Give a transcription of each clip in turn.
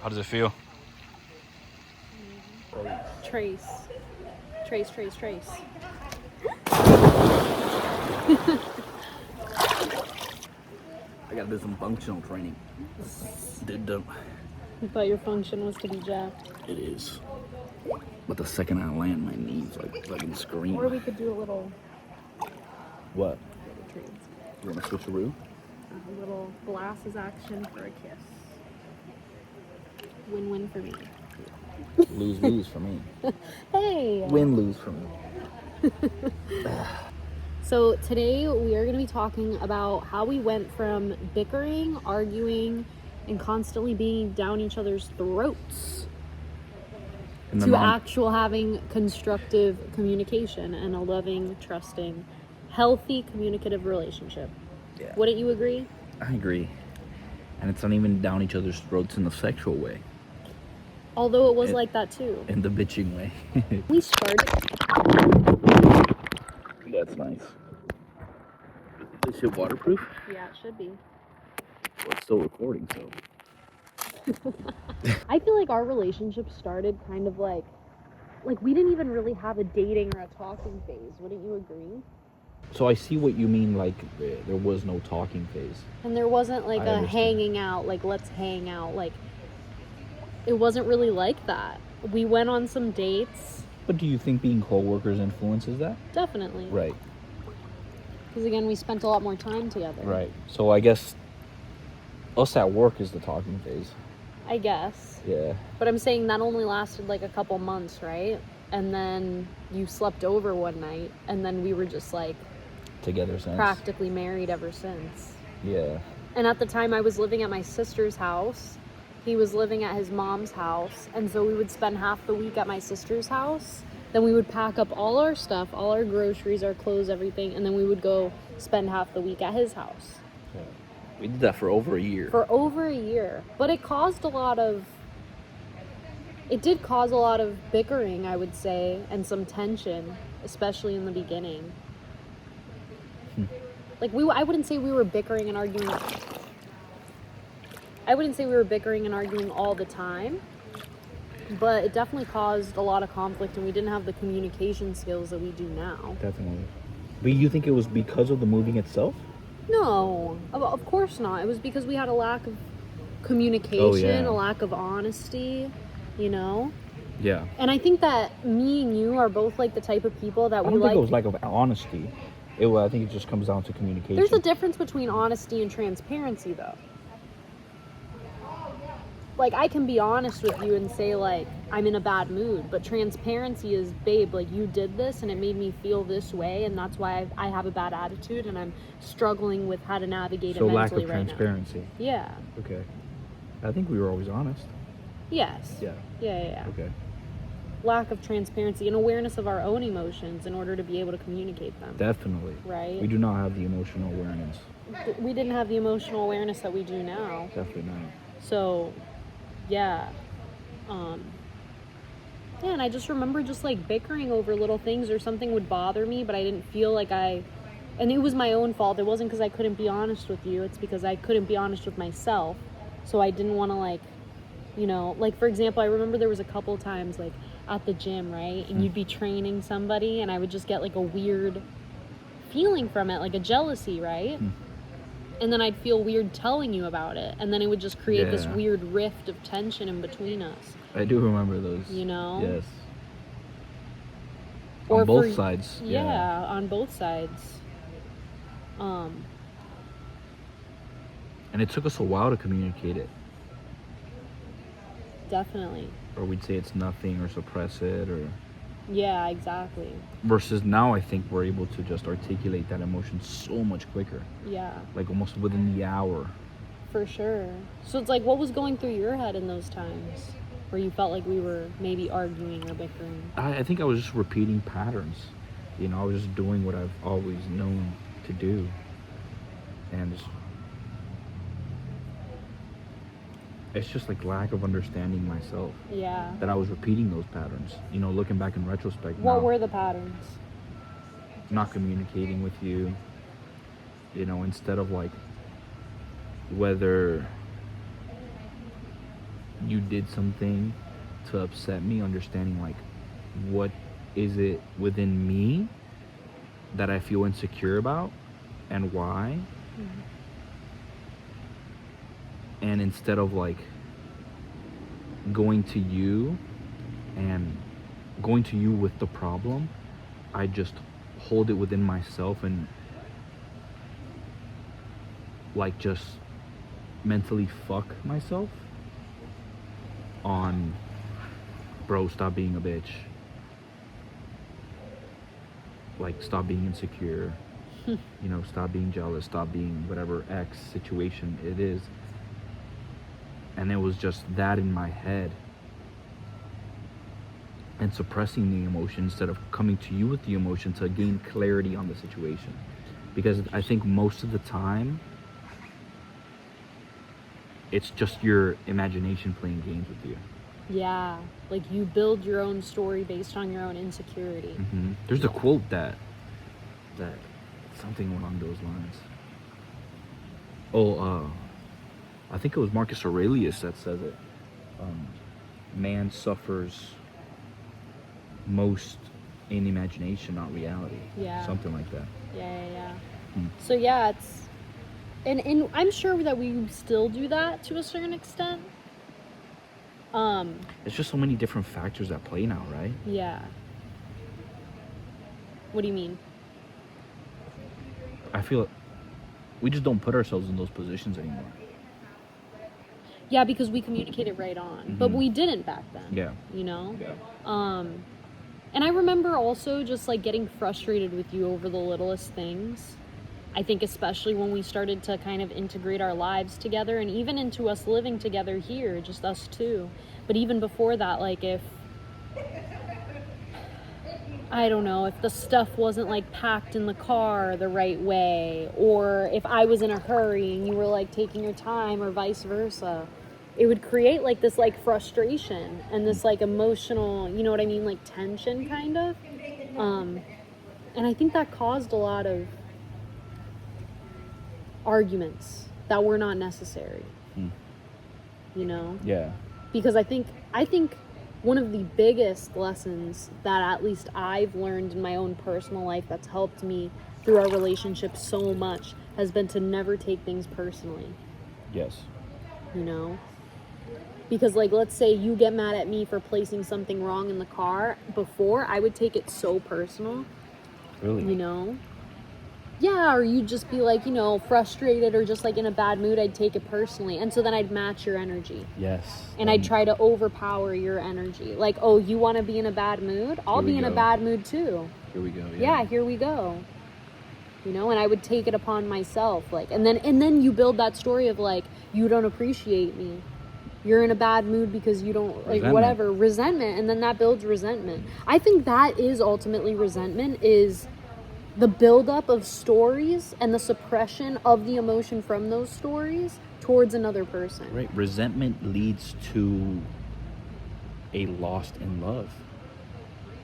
How does it feel? Trace. I gotta do some functional training. You thought your function was to be jacked. It is. But the second I land, my knees like fucking scream. Or we could do a little What? trades. You want to switcheroo? A little glasses action for a kiss. Win-win for me. Lose for me. Hey! Win-lose for me. So today we are going to be talking about how we went from bickering, arguing, and constantly being down each other's throats to actual having constructive communication and a loving, trusting, healthy, communicative relationship. Yeah. Wouldn't you agree? I agree. And it's not even down each other's throats in the sexual way. Although it was like that too. In the bitching way. We started. That's nice. Is this shit waterproof? Yeah, it should be. Well, it's still recording, so. I feel like our relationship started kind of like we didn't even really have a dating or a talking phase. Wouldn't you agree? So I see what you mean, like there was no talking phase. And there wasn't like a hanging out, like let's hang out. Like it wasn't really like that. We went on some dates. But do you think being co-workers influences that? Definitely. Right. Because again, we spent a lot more time together. Right. So I guess us at work is the talking phase. I guess. Yeah. But I'm saying that only lasted like a couple months, right? And then you slept over one night, and then we were just like together since. Practically married ever since. Yeah. And at the time I was living at my sister's house. He was living at his mom's house, and so we would spend half the week at my sister's house. Then we would pack up all our stuff, all our groceries, our clothes, everything, and then we would go spend half the week at his house. Yeah. We did that for over a year. But it caused it did cause a lot of bickering, I would say, and some tension, especially in the beginning. Like I wouldn't say we were bickering and arguing. I wouldn't say we were bickering and arguing all the time, but it definitely caused a lot of conflict, and we didn't have the communication skills that we do now. Definitely. But you think it was because of the moving itself? No, of course not. It was because we had a lack of communication, a lack of honesty, you know? Yeah. And I think that me and you are both like the type of people that I don't think it was lack of honesty. I think it just comes down to communication. There's a difference between honesty and transparency, though. Like, I can be honest with you and say, like, I'm in a bad mood, but transparency is, babe, like, you did this and it made me feel this way, and that's why I have a bad attitude and I'm struggling with how to navigate it mentally right now. So lack of transparency. Yeah. Okay. I think we were always honest. Yes. Yeah. Okay. Lack of transparency and awareness of our own emotions in order to be able to communicate them. Definitely. Right? We do not have the emotional awareness. We didn't have the emotional awareness that we do now. Definitely not. So... yeah. And I just remember just like bickering over little things, or something would bother me, but I didn't feel like and it was my own fault. It wasn't because I couldn't be honest with you. It's because I couldn't be honest with myself. So I didn't want to like, for example, I remember there was a couple times like at the gym, right? And you'd be training somebody and I would just get like a weird feeling from it, like a jealousy, right? And then I'd feel weird telling you about it. And then it would just create this weird rift of tension in between us. I do remember those. You know? Yes. Or on both sides. Yeah, on both sides. And it took us a while to communicate it. Definitely. Or we'd say it's nothing or suppress it or... Yeah, exactly. Versus now, I think we're able to just articulate that emotion so much quicker. Yeah. Like almost within the hour. For sure. So it's like, what was going through your head in those times where you felt like we were maybe arguing or bickering? I think I was just repeating patterns. You know, I was just doing what I've always known to do. And it's just like lack of understanding myself. Yeah. That I was repeating those patterns. You know, looking back in retrospect. What were the patterns? Not communicating with you. You know, instead of like whether you did something to upset me, understanding like what is it within me that I feel insecure about and why. Mhm. And instead of like going to you and going to you with the problem, I just hold it within myself and like just mentally fuck myself on, bro, stop being a bitch. Like, stop being insecure. You know, stop being jealous, stop being whatever X situation it is. And it was just that in my head. And suppressing the emotion instead of coming to you with the emotion to gain clarity on the situation. Because I think most of the time, it's just your imagination playing games with you. Yeah, like you build your own story based on your own insecurity. There's a quote that something along those lines. I think it was Marcus Aurelius that says it. Man suffers most in imagination, not reality. Yeah. Something like that. Yeah. Hmm. So yeah, it's and I'm sure that we still do that to a certain extent. It's just so many different factors at play now, right? Yeah. What do you mean? I feel we just don't put ourselves in those positions anymore. Yeah, because we communicated right on, but we didn't back then. Yeah. You know? Yeah. And I remember also just like getting frustrated with you over the littlest things. I think especially when we started to kind of integrate our lives together and even into us living together here, just us two. But even before that, like if, I don't know, if the stuff wasn't like packed in the car the right way, or if I was in a hurry and you were like taking your time or vice versa, it would create like this like frustration and this like emotional, you know what I mean, like tension kind of. And I think that caused a lot of arguments that were not necessary. You know? Yeah. Because I think one of the biggest lessons that at least I've learned in my own personal life that's helped me through our relationship so much has been to never take things personally. Yes. You know? Because like let's say you get mad at me for placing something wrong in the car. Before I would take it so personal. Really? You know? Yeah, or you'd just be like, you know, frustrated or just like in a bad mood, I'd take it personally. And so then I'd match your energy. Yes. And I'd try to overpower your energy. Like, oh, you want to be in a bad mood? I'll be in a bad mood too. Here we go. Yeah, here we go. You know, and I would take it upon myself. Like, and then you build that story of like, you don't appreciate me. You're in a bad mood because you don't, like, Resentment. whatever, resentment. And then that builds resentment. I think that is ultimately resentment, is the buildup of stories and the suppression of the emotion from those stories towards another person. Right. Resentment leads to a lost in love.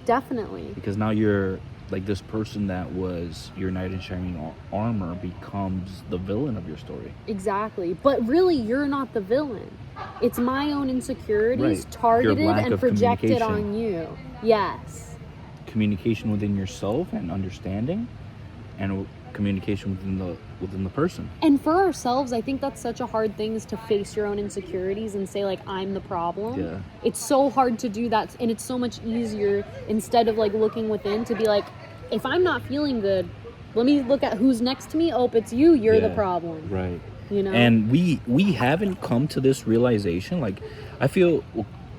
Definitely. Because now you're like this person that was your knight in shining armor becomes the villain of your story. Exactly. But really, you're not the villain. It's my own insecurities targeted and projected on you. Yes. Communication within yourself and understanding, and communication within the person. And for ourselves, I think that's such a hard thing, is to face your own insecurities and say like, I'm the problem. Yeah. It's so hard to do that, and it's so much easier instead of like looking within to be like, if I'm not feeling good, let me look at who's next to me. Oh, it's you. You're the problem. Right. You know. And we haven't come to this realization. Like, I feel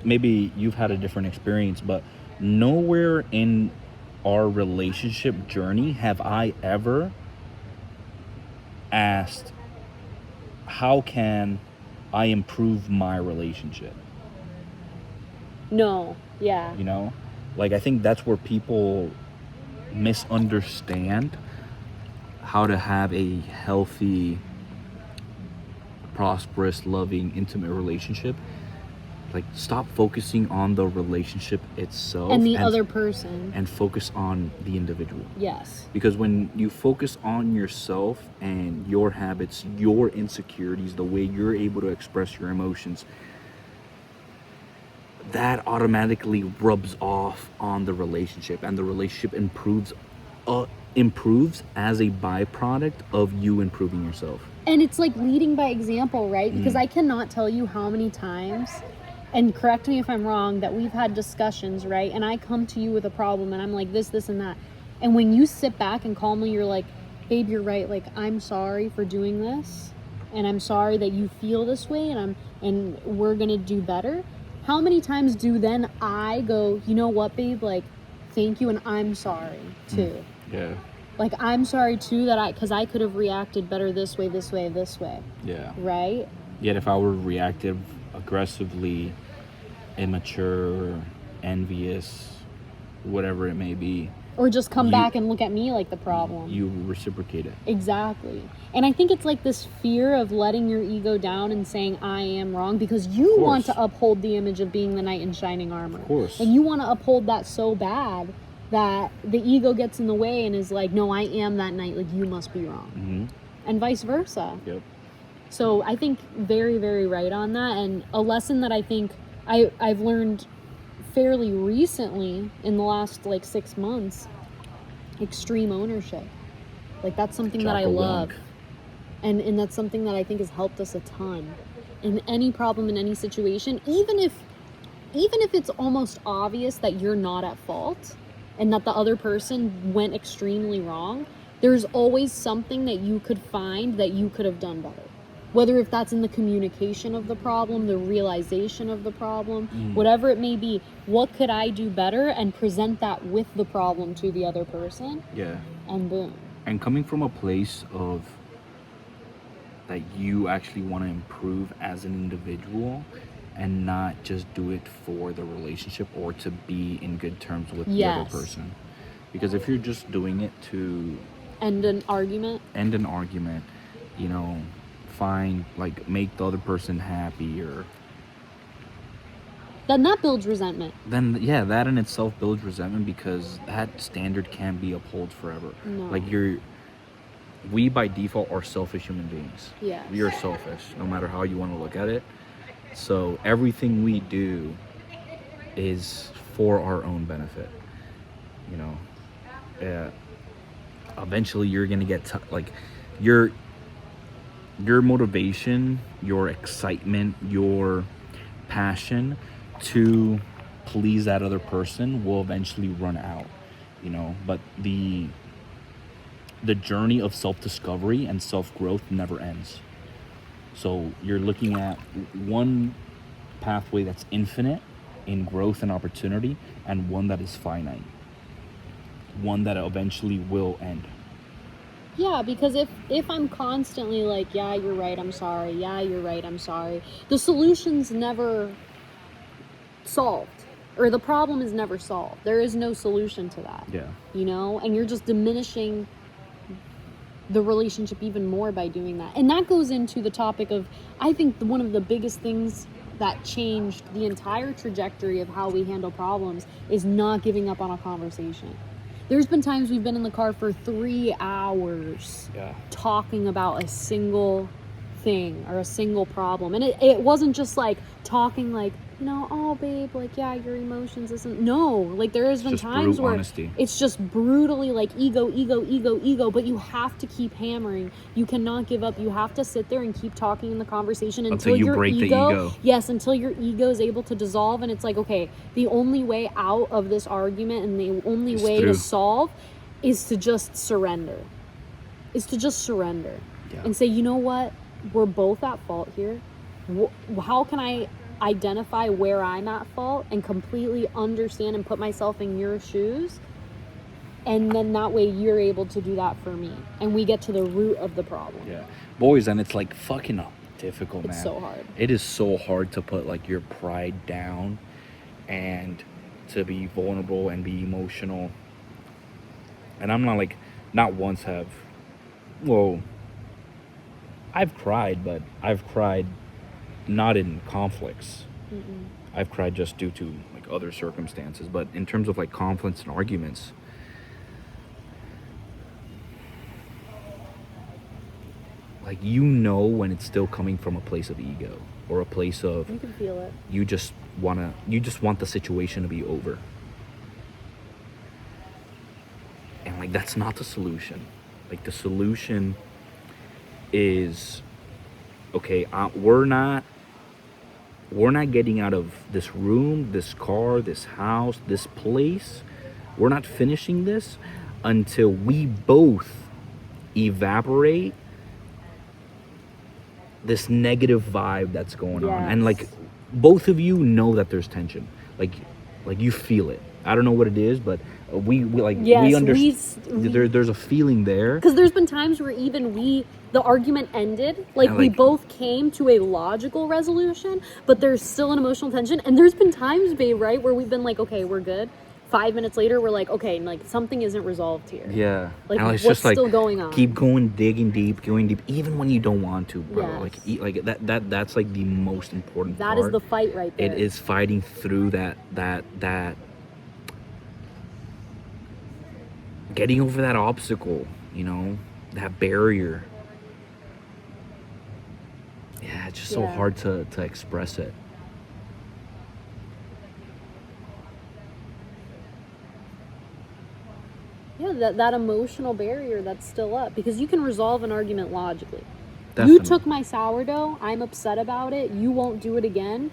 maybe you've had a different experience, but nowhere in our relationship journey have I ever asked, how can I improve my relationship? No. Yeah. You know, like I think that's where people misunderstand how to have a healthy, prosperous, loving, intimate relationship. Like, stop focusing on the relationship itself and the other person, and focus on the individual. Yes. Because when you focus on yourself and your habits, your insecurities, the way you're able to express your emotions, that automatically rubs off on the relationship, and the relationship improves as a byproduct of you improving yourself. And it's like leading by example, right? Because I cannot tell you how many times, and correct me if I'm wrong, that we've had discussions, right? And I come to you with a problem and I'm like this and that. And when you sit back and calmly, you're like, babe, you're right. Like, I'm sorry for doing this. And I'm sorry that you feel this way, and we're going to do better. How many times do then I go, you know what, babe? Like, thank you. And I'm sorry too. Yeah. Like, I'm sorry too because I could have reacted better this way. Yeah. Right? Yet if I were reactive, aggressively, immature, envious, whatever it may be, or just come back and look at me like the problem. You reciprocate it. Exactly. And I think it's like this fear of letting your ego down and saying, I am wrong, because you want to uphold the image of being the knight in shining armor. Of course. And you want to uphold that so bad that the ego gets in the way and is like, no, I am that knight. Like, you must be wrong. Mm-hmm. And vice versa. Yep. So I think very, very right on that. And a lesson that I think I've learned fairly recently in the last like 6 months, extreme ownership. Like, that's something that I love. And that's something that I think has helped us a ton. In any problem, in any situation, even if it's almost obvious that you're not at fault and that the other person went extremely wrong, there's always something that you could find that you could have done better. Whether if that's in the communication of the problem, the realization of the problem, whatever it may be, what could I do better, and present that with the problem to the other person? Yeah. And boom. And coming from a place of that you actually want to improve as an individual and not just do it for the relationship or to be in good terms with the other person. Because if you're just doing it to end an argument, you know, make the other person happy, or then that builds resentment. Then that in itself builds resentment, because that standard can't be upheld forever. No. Like, we by default are selfish human beings. Yeah. We are selfish, no matter how you want to look at it. So everything we do is for our own benefit. You know, eventually you're gonna get your motivation, your excitement, your passion to please that other person will eventually run out, you know. But the journey of self-discovery and self-growth never ends. So you're looking at one pathway that's infinite in growth and opportunity, and one that is finite, one that eventually will end. Yeah, because if I'm constantly like, yeah, you're right, I'm sorry, yeah, you're right, I'm sorry, the solution's never solved, or the problem is never solved. There is no solution to that. Yeah. You know, and you're just diminishing the relationship even more by doing that. And that goes into the topic of, I think, one of the biggest things that changed the entire trajectory of how we handle problems is not giving up on a conversation. There's been times we've been in the car for 3 hours talking about a single thing or a single problem. And it wasn't just like talking like, you know, oh babe, like, yeah, your emotions isn't, no, like there has been times where it's just brutally like ego, but you have to keep hammering. You cannot give up. You have to sit there and keep talking in the conversation until you break the ego. Yes, until your ego is able to dissolve, and it's like, okay, the only way out of this argument and the only way to solve is to just surrender. And say, you know what, we're both at fault here. How can I identify where I'm at fault and completely understand and put myself in your shoes, and then that way you're able to do that for me, and we get to the root of the problem. Yeah, boys, and it's like fucking difficult, man. It's so hard. It is so hard to put like your pride down and to be vulnerable and be emotional. And I'm not once have, well, I've cried, but I've cried not in conflicts. Mm-mm. I've cried just due to like other circumstances, but in terms of like conflicts and arguments, like, you know, when it's still coming from a place of ego or a place of You can feel it. you just want the situation to be over. And like that's not the solution. Like the solution is okay, we're not getting out of this room, this car, this house, this place. We're not finishing this until we both evaporate this negative vibe that's going on. And like both of you know that there's tension. Like you feel it. I don't know what it is, but we understand. There's a feeling there. Because there's been times where even the argument ended, like we both came to a logical resolution, but there's still an emotional tension. And there's been times, babe, right, where we've been like, okay, we're good. 5 minutes later, we're like, okay, like something isn't resolved here. Yeah. Like and it's what's just like still going on? Keep going, going deep, even when you don't want to, bro. Yes. Like that's like the most important part. That is the fight right there. It is fighting through that getting over that obstacle, that barrier. Yeah, it's just so hard to express it. Yeah, that emotional barrier that's still up, because you can resolve an argument logically. Definitely. You took my sourdough, I'm upset about it, you won't do it again.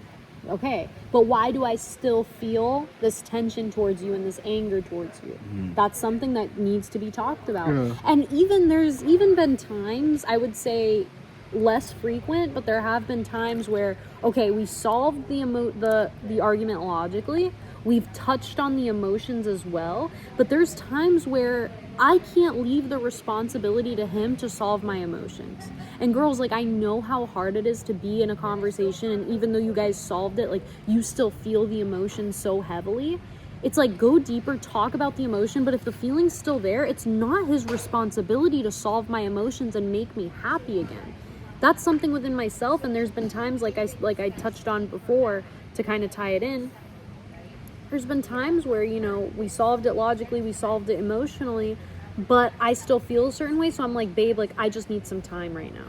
Okay, but why do I still feel this tension towards you and this anger towards you? That's something that needs to be talked about. And there's even been times, I would say less frequent, but there have been times where, okay, we solved the argument logically, we've touched on the emotions as well, but there's times where I can't leave the responsibility to him to solve my emotions. And girls, like, I know how hard it is to be in a conversation, and even though you guys solved it, like, you still feel the emotion so heavily. It's like, go deeper, talk about the emotion, but if the feeling's still there, it's not his responsibility to solve my emotions and make me happy again. That's something within myself, and there's been times, like I touched on before, to kind of tie it in, there's been times where, we solved it logically, we solved it emotionally, but I still feel a certain way. So I'm like, babe, like, I just need some time right now.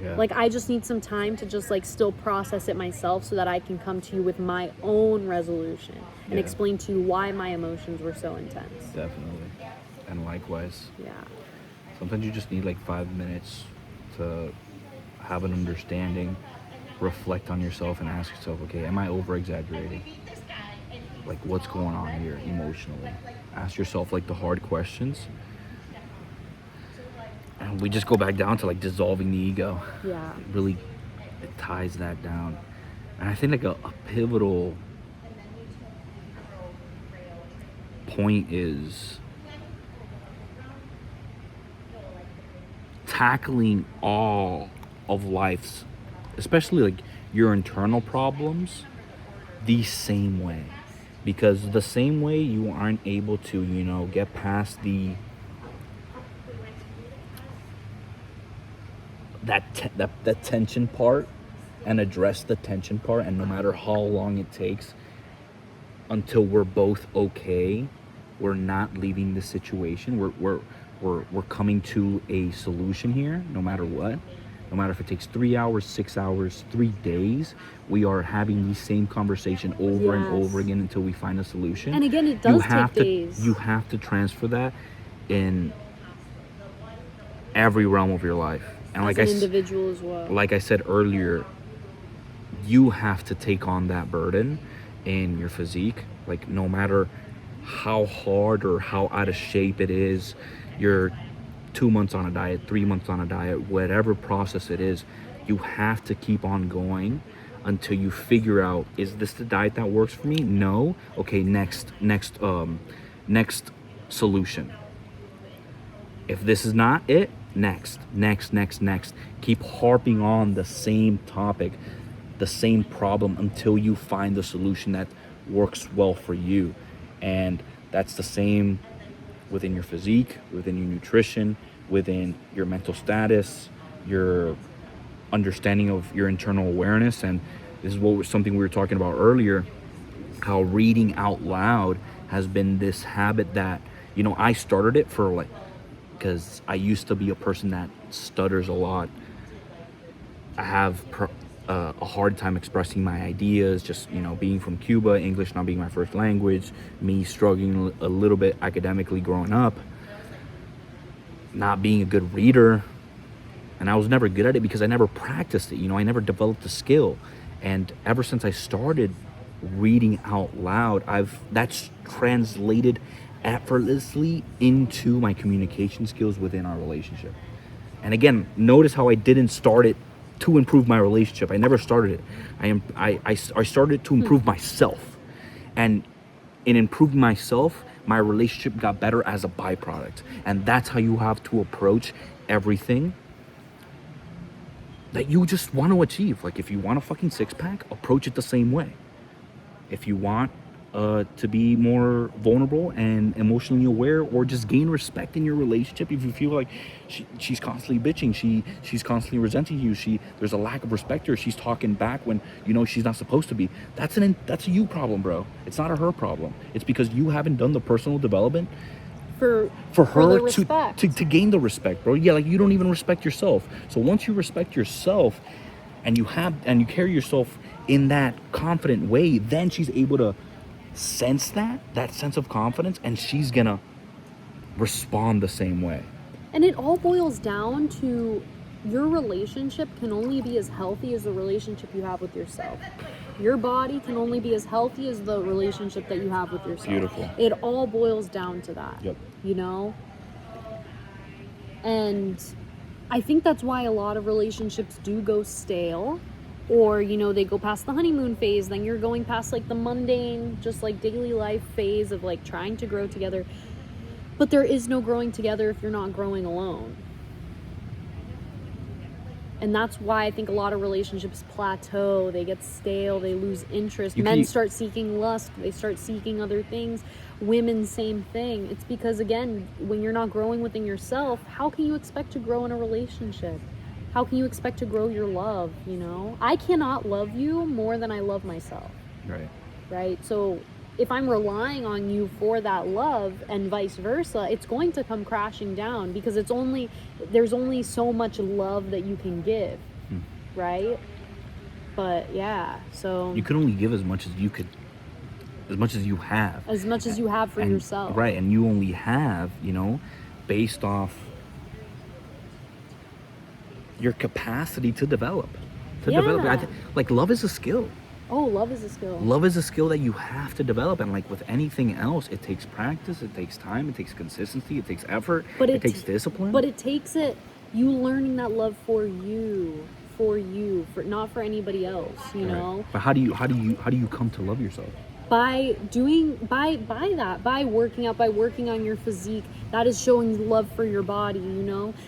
Yeah. Like, I just need some time to just, like, still process it myself so that I can come to you with my own resolution and explain to you why my emotions were so intense. Definitely. And likewise. Yeah. Sometimes you just need, like, 5 minutes to have an understanding, reflect on yourself, and ask yourself, okay, am I over-exaggerating? Like, what's going on here emotionally? Ask yourself, like, the hard questions. And we just go back down to, like, dissolving the ego. Yeah. It ties that down. And I think, like, a pivotal point is tackling all of life's, especially, like, your internal problems, the same way. Because the same way you aren't able to, get past that tension part and address the tension part, and no matter how long it takes until we're both okay, we're not leaving the situation. We're coming to a solution here, no matter what. No matter if it takes 3 hours, 6 hours, 3 days, we are having the same conversation over and over again until we find a solution. And again, it does take days. You have to transfer that in every realm of your life. And as an individual as well. Like I said earlier, you have to take on that burden in your physique. Like, no matter how hard or how out of shape it is, you're 2 months on a diet, 3 months on a diet, whatever process it is, you have to keep on going until you figure out, is this the diet that works for me? No. Okay, next solution. If this is not it, next. Keep harping on the same topic, the same problem, until you find the solution that works well for you. And that's the same within your physique, within your nutrition, within your mental status, your understanding of your internal awareness. And this is something we were talking about earlier, how reading out loud has been this habit that, I started it because I used to be a person that stutters a lot. I have a hard time expressing my ideas, just, being from Cuba, English not being my first language, me struggling a little bit academically growing up, not being a good reader. And I was never good at it because I never practiced it. I never developed the skill. And ever since I started reading out loud, that's translated effortlessly into my communication skills within our relationship. And again, notice how I didn't start it to improve my relationship. I never started it. I started to improve myself. And in improving myself, my relationship got better as a byproduct. And that's how you have to approach everything that you just want to achieve. Like, if you want a fucking six-pack, approach it the same way. If you want to be more vulnerable and emotionally aware, or just gain respect in your relationship, if you feel like she's constantly bitching, she's constantly resenting you, there's a lack of respect to her, she's talking back when she's not supposed to be, that's a you problem, bro. It's not a her problem. It's because you haven't done the personal development for her to gain the respect, bro. Yeah, like, you don't even respect yourself. So once you respect yourself and you carry yourself in that confident way, then she's able to sense that sense of confidence, and she's gonna respond the same way. And it all boils down to, your relationship can only be as healthy as the relationship you have with yourself. Your body can only be as healthy as the relationship that you have with yourself. Beautiful. It all boils down to that. Yep. And I think that's why a lot of relationships do go stale, or they go past the honeymoon phase, then you're going past like the mundane, just like daily life phase of like trying to grow together. But there is no growing together if you're not growing alone. And that's why I think a lot of relationships plateau, they get stale, they lose interest. Men start seeking lust, they start seeking other things. Women, same thing. It's because, again, when you're not growing within yourself, how can you expect to grow in a relationship? How can you expect to grow your love, I cannot love you more than I love myself. Right? So if I'm relying on you for that love, and vice versa, it's going to come crashing down, because there's only so much love that you can give, right? But yeah, so you can only give as much as you could, as much as you have. As much as you have for yourself. Right, and you only have, based off your capacity to develop. Like, love is a skill. Oh, love is a skill. Love is a skill that you have to develop, and like with anything else, it takes practice, it takes time, it takes consistency, it takes effort, it takes discipline. But it takes you learning that love for you, not for anybody else, know. But how do you come to love yourself? By working out, by working on your physique. That is showing love for your body,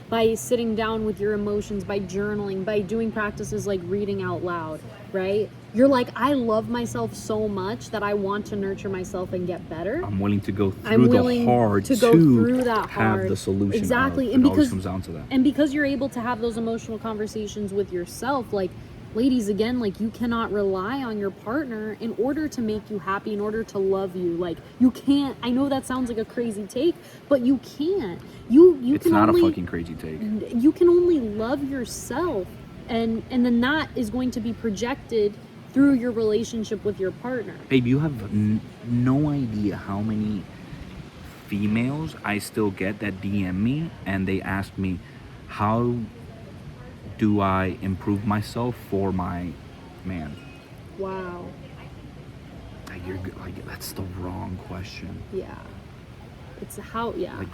by sitting down with your emotions, by journaling, by doing practices like reading out loud, right? You're like, I love myself so much that I want to nurture myself and get better. I'm willing to go through the hard to have the solution. Exactly. And because it always comes down to that. And because you're able to have those emotional conversations with yourself, like, ladies, again, like, you cannot rely on your partner in order to make you happy, in order to love you. Like, you can't. I know that sounds like a crazy take, but you can't. It's not a fucking crazy take. You can only love yourself, and then that is going to be projected through your relationship with your partner. Babe, you have no idea how many females I still get that DM me and they ask me, how do I improve myself for my man? Wow. That's the wrong question. Yeah. It's how, yeah. Like,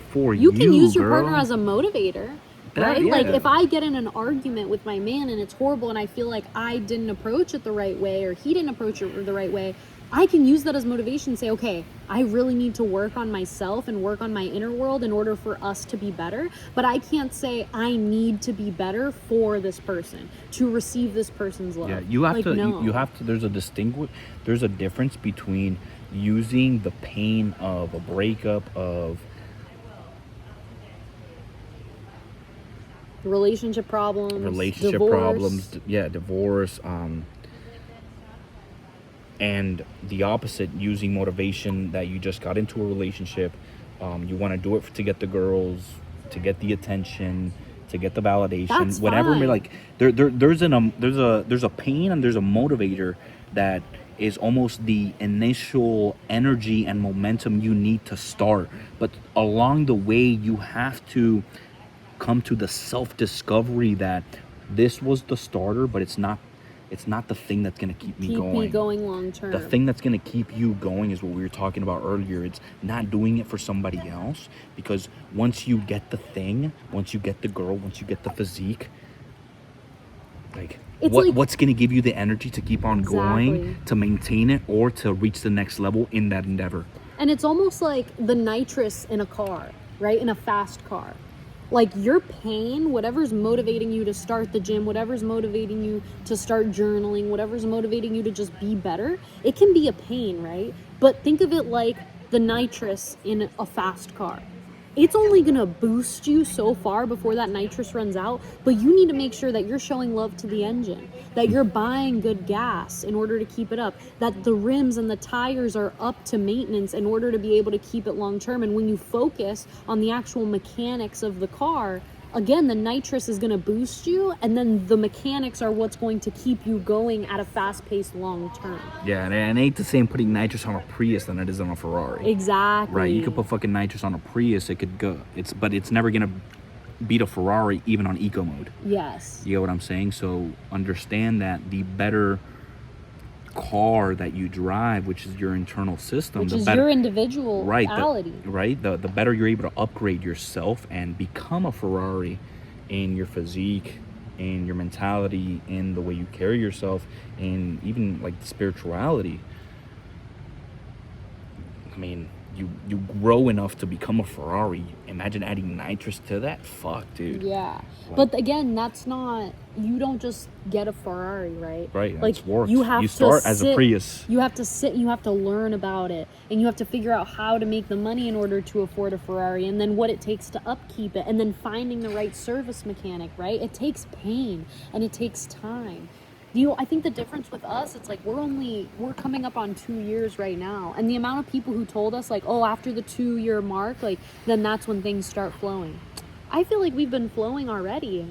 for you can use your girl, partner as a motivator. Right? Yeah. Like, if I get in an argument with my man and it's horrible and I feel like I didn't approach it the right way, or he didn't approach it the right way, I can use that as motivation and say, okay, I really need to work on myself and work on my inner world in order for us to be better. But I can't say I need to be better for this person to receive this person's love. Yeah, you have to. No. You have to. There's a difference between using the pain of a breakup, of relationship problems, divorce, and the opposite, using motivation that you just got into a relationship, you want to do it to get the girls, to get the attention, to get the validation, That's whatever. fine. Like there's a pain and there's a motivator that is almost the initial energy and momentum you need to start. But along the way, you have to come to the self-discovery that this was the starter, but it's not the thing that's going to keep me Keep going. me going long term. The thing that's going to keep you going is what we were talking about earlier. It's not doing it for somebody else, because once you get the thing, once you get the girl, once you get the physique, like what's going to give you the energy to keep on going, to maintain it, or to reach the next level in that endeavor? And it's almost like the nitrous in a car, right? In a fast car. Like your pain, whatever's motivating you to start the gym, whatever's motivating you to start journaling, whatever's motivating you to just be better, it can be a pain, right? But think of it like the nitrous in a fast car. It's only going to boost you so far before that nitrous runs out, but you need to make sure that you're showing love to the engine, that you're buying good gas in order to keep it up, that the rims and the tires are up to maintenance in order to be able to keep it long term. And when you focus on the actual mechanics of the car, again, the nitrous is going to boost you, and then the mechanics are what's going to keep you going at a fast-paced long term. Yeah, and it ain't the same putting nitrous on a Prius than it is on a Ferrari. Exactly. Right, you could put fucking nitrous on a Prius, it could go, but it's never going to beat a Ferrari even on eco mode. Yes. You get what I'm saying? So understand that the better car that you drive, which is your internal system, which the is better, your individuality. The better you're able to upgrade yourself and become a Ferrari in your physique, in your mentality, in the way you carry yourself, and even like spirituality. I mean, you grow enough to become a Ferrari. Imagine adding nitrous to that. Fuck, dude. Yeah. Like, but again, that's not, you don't just get a Ferrari, right? Right. Like it's work. you have you start to as sit, a Prius. You have to sit, you have to learn about it, and you have to figure out how to make the money in order to afford a Ferrari, and then what it takes to upkeep it, and then finding the right service mechanic, right? It takes pain and it takes time. I think the difference with us, it's like we're coming up on 2 years right now. And the amount of people who told us like, oh, after the 2-year mark, like then that's when things start flowing. I feel like we've been flowing already,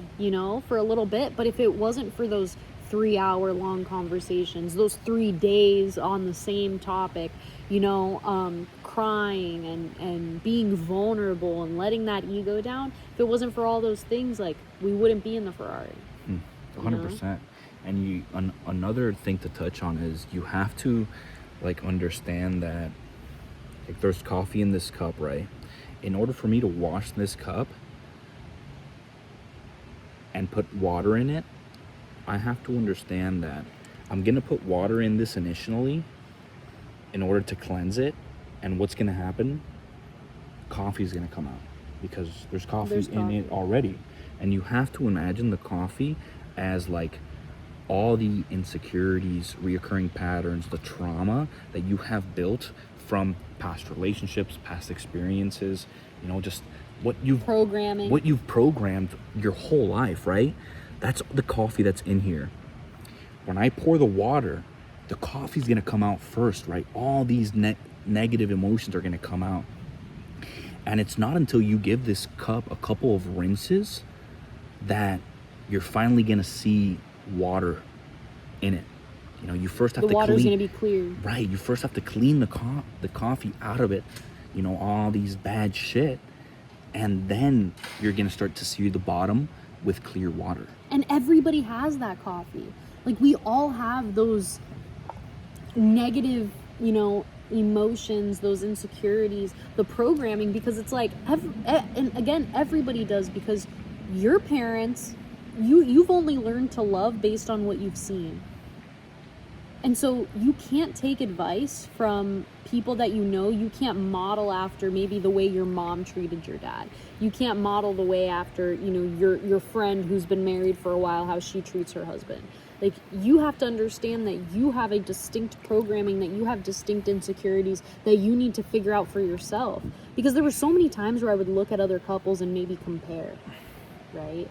for a little bit. But if it wasn't for those 3-hour long conversations, those 3 days on the same topic, crying and being vulnerable and letting that ego down, if it wasn't for all those things, like we wouldn't be in the Ferrari. 100%. And another thing to touch on is you have to understand that there's coffee in this cup, right? In order for me to wash this cup and put water in it, I have to understand that I'm gonna put water in this initially in order to cleanse it, and what's gonna happen? Coffee's gonna come out because there's coffee in it already. And you have to imagine the coffee as all the insecurities, reoccurring patterns, the trauma that you have built from past relationships, past experiences, just what you've programmed your whole life, right? That's the coffee that's in here. When I pour the water, the coffee's gonna come out first, right? All these negative emotions are gonna come out. And it's not until you give this cup a couple of rinses that you're finally gonna see water in it. You first have to clean. The water's gonna be clear. Right. You first have to clean the coffee out of it. All these bad shit, and then you're gonna start to see the bottom with clear water. And everybody has that coffee. We all have those negative, emotions, those insecurities, the programming, because it's and again, everybody does, because your parents, you've only learned to love based on what you've seen. And so you can't take advice from people that you can't model after maybe the way your mom treated your dad. You can't model the way after, your friend who's been married for a while, how she treats her husband. You have to understand that you have a distinct programming, that you have distinct insecurities that you need to figure out for yourself. Because there were so many times where I would look at other couples and maybe compare, right?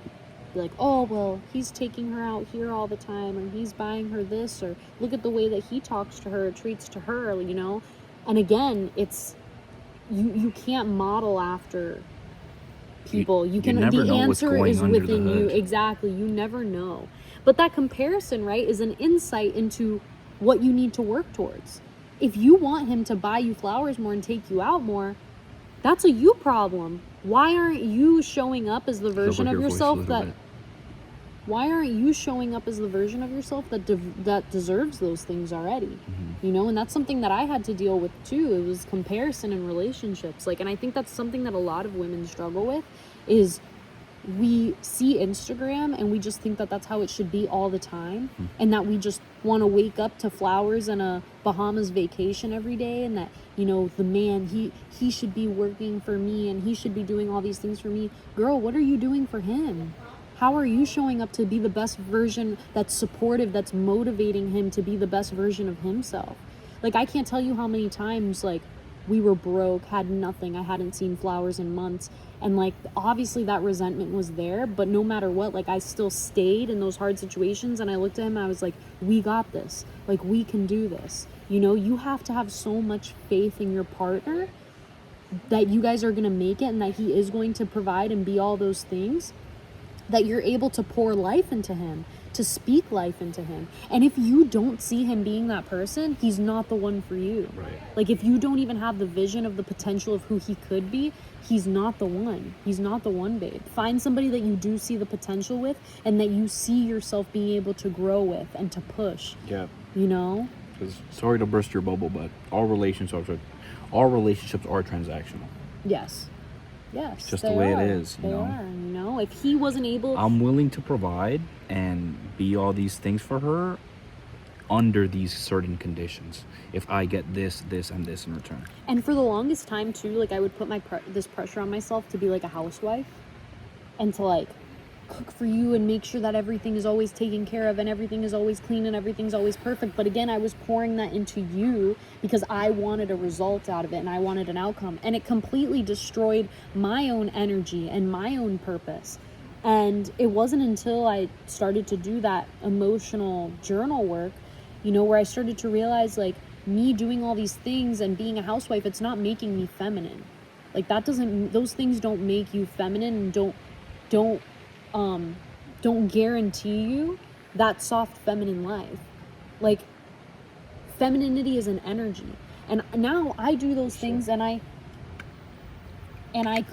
Be like, oh, well, he's taking her out here all the time, or he's buying her this, or look at the way that he talks to her, treats to her, And again, it's, you can't model after people. You can, never the know what's answer going is under within the you. hood. Exactly. You never know. But that comparison, right, is an insight into what you need to work towards. If you want him to buy you flowers more and take you out more, that's a you problem. Why aren't you showing up as the version of yourself that why aren't you showing up as the version of yourself that deserves those things already? Mm-hmm. You know, and that's something that I had to deal with too. It was comparison in relationships. Like, and I think that's something that a lot of women struggle with is we see Instagram and we just think that that's how it should be all the time, and that we just want to wake up to flowers and a Bahamas vacation every day, and that, you know, the man, he should be working for me and he should be doing all these things for me. Girl, what are you doing for him? How are you showing up to be the best version that's supportive, that's motivating him to be the best version of himself? Like, I can't tell you how many times, like, we were broke, had nothing, I hadn't seen flowers in months, and, like, obviously that resentment was there, but no matter what, like, I still stayed in those hard situations, and I looked at him and I was like, we got this. Like, we can do this. You know, you have to have so much faith in your partner that you guys are going to make it and that he is going to provide and be all those things, that you're able to pour life into him, to speak life into him. And if you don't see him being that person, he's not the one for you. Right. Like, if you don't even have the vision of the potential of who he could be, he's not the one. He's not the one, babe. Find somebody that you do see the potential with and that you see yourself being able to grow with and to push. Yeah. You know? Because, sorry to burst your bubble, but all relationships are transactional. Yes. Yes, it's just the way it is, you know. You know, if he wasn't able, I'm willing to provide and be all these things for her under these certain conditions. If I get this, and this in return. And for the longest time too, like, I would put this pressure on myself to be like a housewife, and to, like, cook for you and make sure that everything is always taken care of and everything is always clean and everything's always perfect. But again, I was pouring that into you because I wanted a result out of it and I wanted an outcome, and it completely destroyed my own energy and my own purpose. And it wasn't until I started to do that emotional journal work, you know, where I started to realize, like, me doing all these things and being a housewife, it's not making me feminine. Like, those things don't make you feminine and don't guarantee you that soft feminine life. Like, femininity is an energy, and now I do those things, and I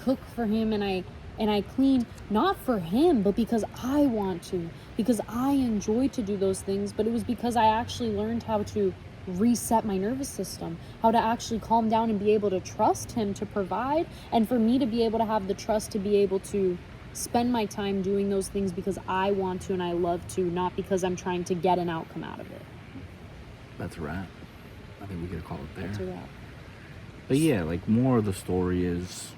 cook for him, and I clean, not for him, but because I want to, because I enjoy to do those things. But it was because I actually learned how to reset my nervous system, how to actually calm down and be able to trust him to provide, and for me to be able to have the trust to be able to spend my time doing those things because I want to and I love to, not because I'm trying to get an outcome out of it. That's a wrap. I think we could call it there. That's a wrap. But yeah, like, more of the story is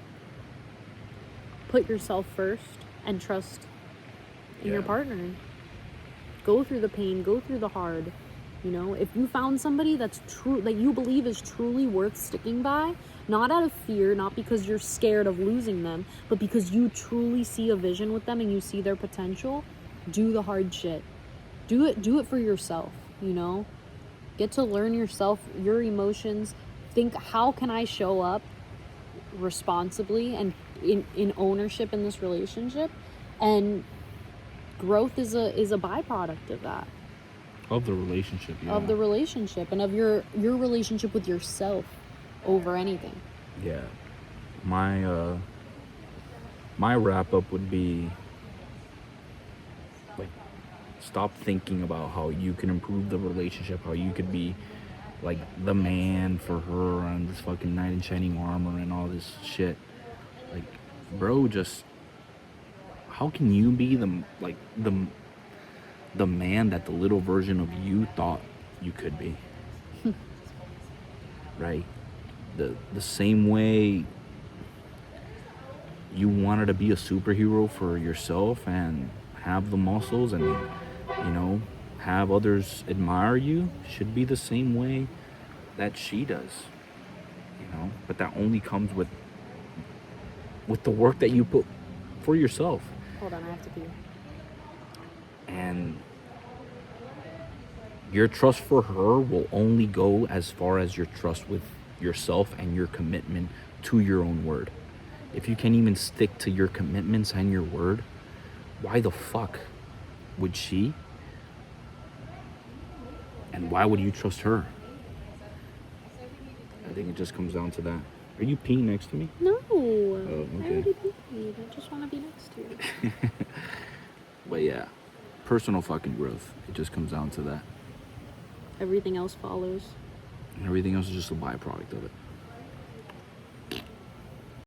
put yourself first and trust in your Yeah. partner. Go through the pain, go through the hard. You know, if you found somebody that's true, that you believe is truly worth sticking by, not out of fear, not because you're scared of losing them, but because you truly see a vision with them and you see their potential, do the hard shit. Do it for yourself, you know? Get to learn yourself, your emotions. Think, how can I show up responsibly and in ownership in this relationship? And growth is a byproduct of that. of the relationship. Yeah. Of the relationship and of your relationship with yourself over anything. Yeah. My my wrap up would be, like, stop thinking about how you can improve the relationship, how you could be, like, the man for her on this fucking knight in shining armor and all this shit. Like, bro, just, how can you be the man that the little version of you thought you could be? Right? The same way you wanted to be a superhero for yourself and have the muscles and, you know, have others admire you, should be the same way that she does, you know. But that only comes with the work that you put for yourself. Hold on, I have to pee. And your trust for her will only go as far as your trust with yourself and your commitment to your own word. if you can't even stick to your commitments and your word, why the fuck would she? And why would you trust her? I think it just comes down to that. Are you peeing next to me? No. Oh, I okay. already peed. I just want to be next to you. But yeah, personal fucking growth. It just comes down to that. Everything else follows. And everything else is just a byproduct of it.